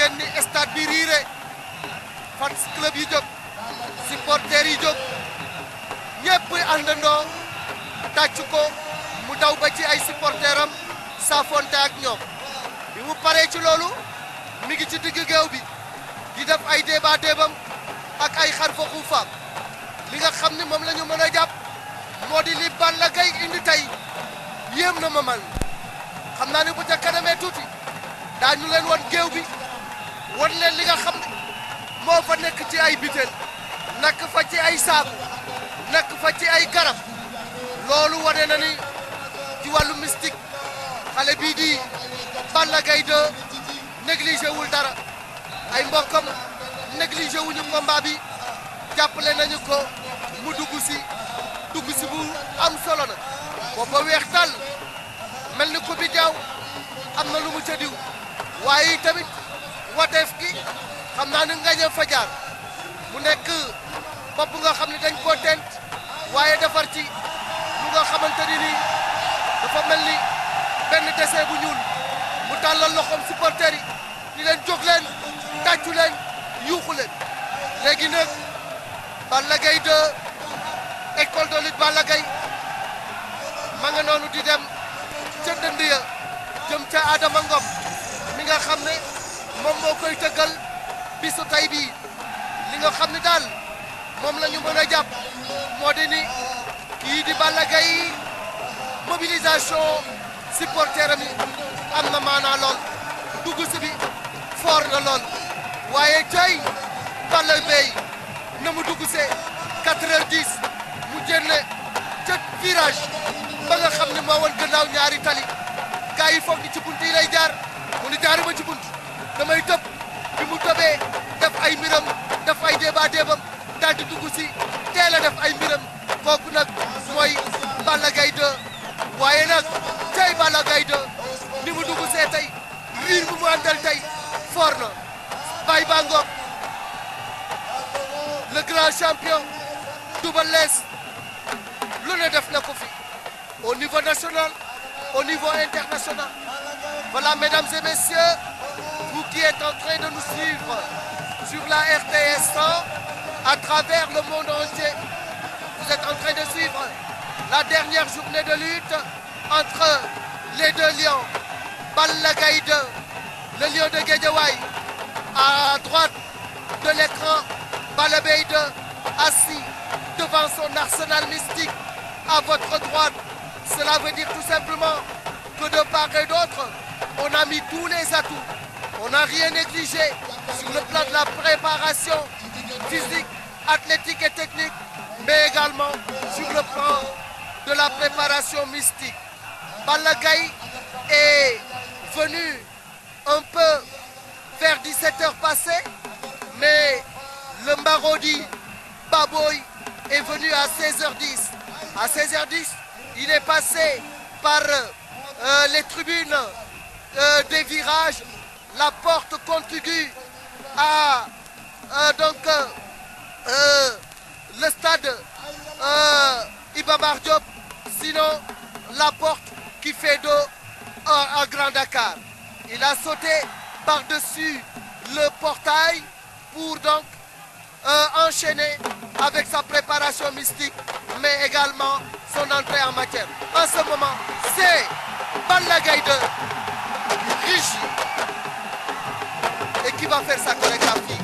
ngeen ni stade bi riire fans club yi jóg supporters yi jóg ñëpp àndandoo tàcc ko mu daw ba ci ay supporteram saafonte ak ñoom bi mu paree ci loolu mi ngi ci digg géew bi di def ay débat débam ak ay xar fa xuufaam li nga xam ne moom la ñu mën a jàpp moo di li Balla Gaye indi tey yéem na ma man xam naa ne bu ca kanamee tuuti daañu leen wan géew bi wan leen li nga xam ne moo fa nekk ci ay bitel nekk fa ci ay saaku nekk fa ci ay garab loolu wane na ni ci wàllu mystique xale bii di Balla Gaye 2 négligé wul dara ay mbokkam négligé wuñu combat bi jàppale nañu ko mu dugg si bu am solo na booba weex tàll mel ni ku bi jaaw am na lu mu ca diw waaye tamit wateef gi xam naa ni ngaña fa jaar mu nekk bopp nga xam ne dañ koo tent waaye defar ci lu nga xamante ni nii dafa mel ni benn dessin bu ñuul mu tàllal loxoom supporters yi di leen jóg leen tàccu leen yuuxu leen léegi nag Balla Gaye 2 école de lutte Balla Gaye ma nga noonu di dem ca dënd ya jëm ca Adama Ngom mi nga xam ne moom moo koy tëggal bisu tay bii li nga xam ne daal moom la ñu mën a jàpp moo di ni kii di Balla Gaye mobilisation supporter am yi am na maanaa lool dugg si bi foor na lool waaye tey Balla Gaye na mu dugg see 4h10 mu génne ca virage ba nga xam ne moo woon gannaaw ñaari tali gars yi foog ni ci bunt yi lay jaar mu ni jaaruma ci bunt damay tëb bi mu tëbee def ay mbiram def ay débat débam daal di dugg si teel a def ay mbiram kooku nag mooy Balla Gaye 2 waaye nag tey Balla Gaye 2 ni mu dugg see tey riir bu mu àndal tey foor na bay bangoog le grand champion Double Less lu ne def na ko fi au niveau national au niveau international. Voilà, mesdames et messieurs, vous qui êtes en train de nous suivre sur la RTS 100 à travers le monde entier, vous êtes en train de suivre la dernière journée de lutte entre les deux lions. Balla Gaye 2, le lion de Guédiawaye, à droite de l'écran, Balla Gaye 2 assis devant son arsenal mystique à votre droite. Cela veut dire tout simplement que de part et d'autre, on a mis tous les atouts. On n'a rien négligé sur le plan de la préparation physique, athlétique et technique, mais également sur le plan de la préparation mystique. Balla Gaye est venu un peu vers 17h passées, mais le Marodi Baboy est venu à 16h10. À 16h10, il est passé par les tribunes des virages, la porte contiguë à le stade Iba Mar Diop, sinon la porte qui fait dos à Grand Dakar. Il a sauté par-dessus le portail pour donc enchaîner avec sa préparation mystique, mais également son entrée en matière. En ce moment, c'est Balla Gaye 2, riche, et qui va faire sa chorégraphie.